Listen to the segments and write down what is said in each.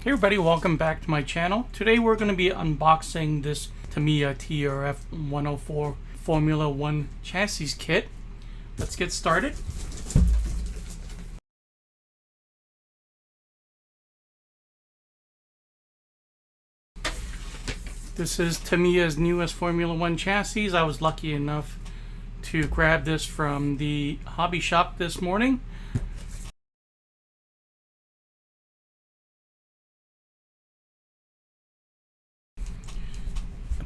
Hey everybody, welcome back to my channel. Today we're going to be unboxing this Tamiya TRF104 Formula 1 Chassis kit. Let's get started. This is Tamiya's newest Formula 1 chassis. I was lucky enough to grab this from the hobby shop this morning.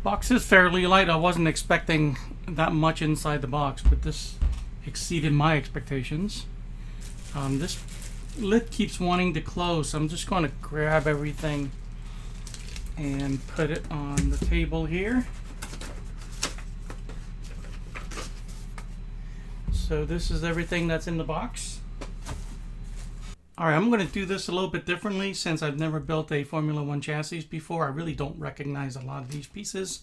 Box is fairly light. I wasn't expecting that much inside the box, but this exceeded my expectations. This lid keeps wanting to close, so I'm just going to grab everything and put it on the table here. So this is everything that's in the box. Alright, I'm going to do this a little bit differently since I've never built a Formula 1 chassis before. I really don't recognize a lot of these pieces.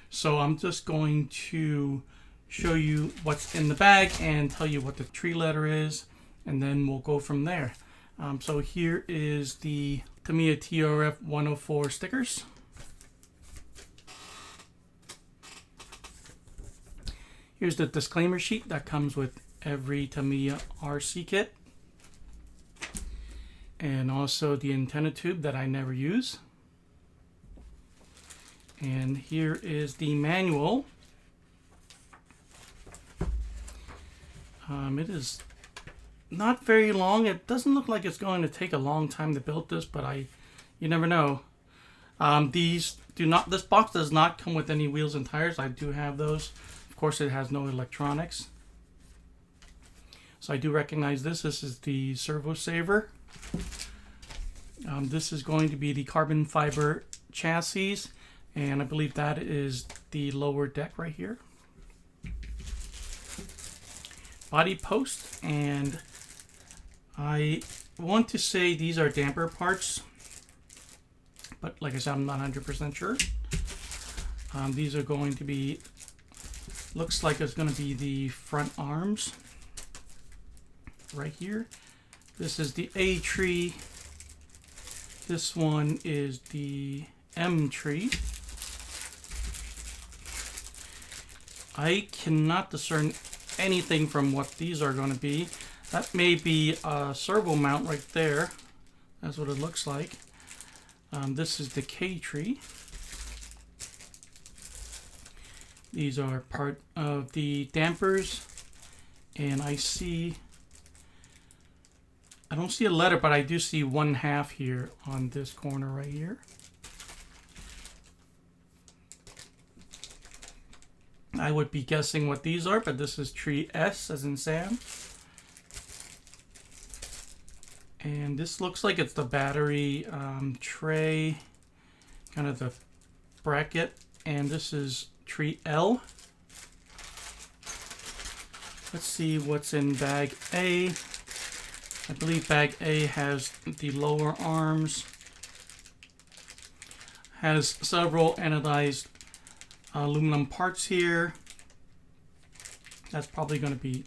So I'm just going to show you what's in the bag and tell you what the tree letter is, and then we'll go from there. So here is the Tamiya TRF104 stickers. Here's the disclaimer sheet that comes with every Tamiya RC kit. And also the antenna tube that I never use. And here is the manual. It is not very long. It doesn't look like it's going to take a long time to build this, but you never know. This box does not come with any wheels and tires. I do have those. Of course, it has no electronics. So I do recognize this. This is the servo saver. This is going to be the carbon fiber chassis, and I believe that is the lower deck right here. Body post, and I want to say these are damper parts, but like I said, I'm not 100% sure. These are going to be, looks like it's going to be the front arms right here. This is the A tree. This one is the M tree. I cannot discern anything from what these are going to be. That may be a servo mount right there. That's what it looks like. This is the K tree. These are part of the dampers, and I don't see a letter, but I do see 1/2 here on this corner right here. I would be guessing what these are, but this is tree S as in Sam. And this looks like it's the battery tray, kind of the bracket. And this is tree L. Let's see what's in bag A. I believe bag A has the lower arms, has several anodized aluminum parts here. That's probably going to be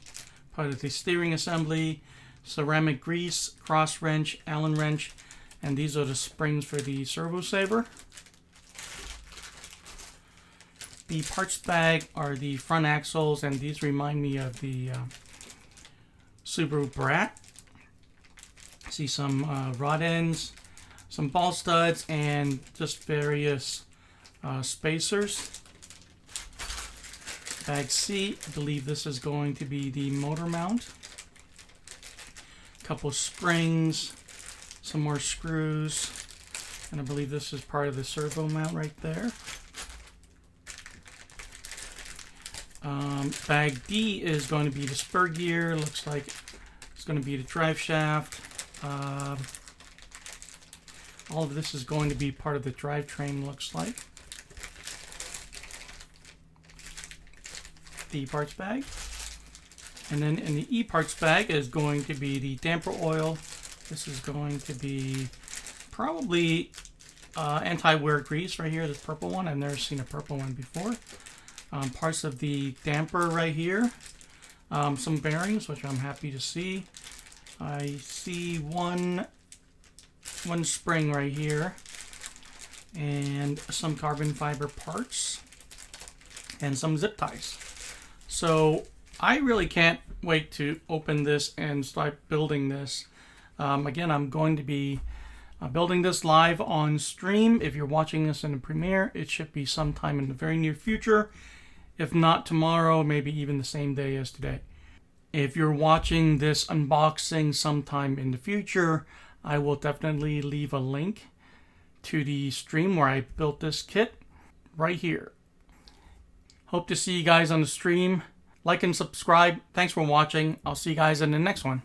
part of the steering assembly, ceramic grease, cross wrench, Allen wrench, and these are the springs for the servo saver. The parts bag are the front axles, and these remind me of the Subaru Brat. See some rod ends, some ball studs, and just various spacers. Bag C, I believe this is going to be the motor mount. A couple springs, some more screws, and I believe this is part of the servo mount right there. Bag D is going to be the spur gear. Looks like it's going to be the drive shaft. All of this is going to be part of the drivetrain, looks like. The parts bag. And then in the E parts bag is going to be the damper oil. This is going to be probably anti-wear grease right here, this purple one. I've never seen a purple one before. Parts of the damper right here. Some bearings, which I'm happy to see. I see one one spring right here, and some carbon fiber parts, and some zip ties. So I really can't wait to open this and start building this. Again, I'm going to be building this live on stream. If you're watching this in a premiere, it should be sometime in the very near future. If not tomorrow, maybe even the same day as today. If you're watching this unboxing sometime in the future, I will definitely leave a link to the stream where I built this kit right here. Hope to see you guys on the stream. Like and subscribe. Thanks for watching. I'll see you guys in the next one.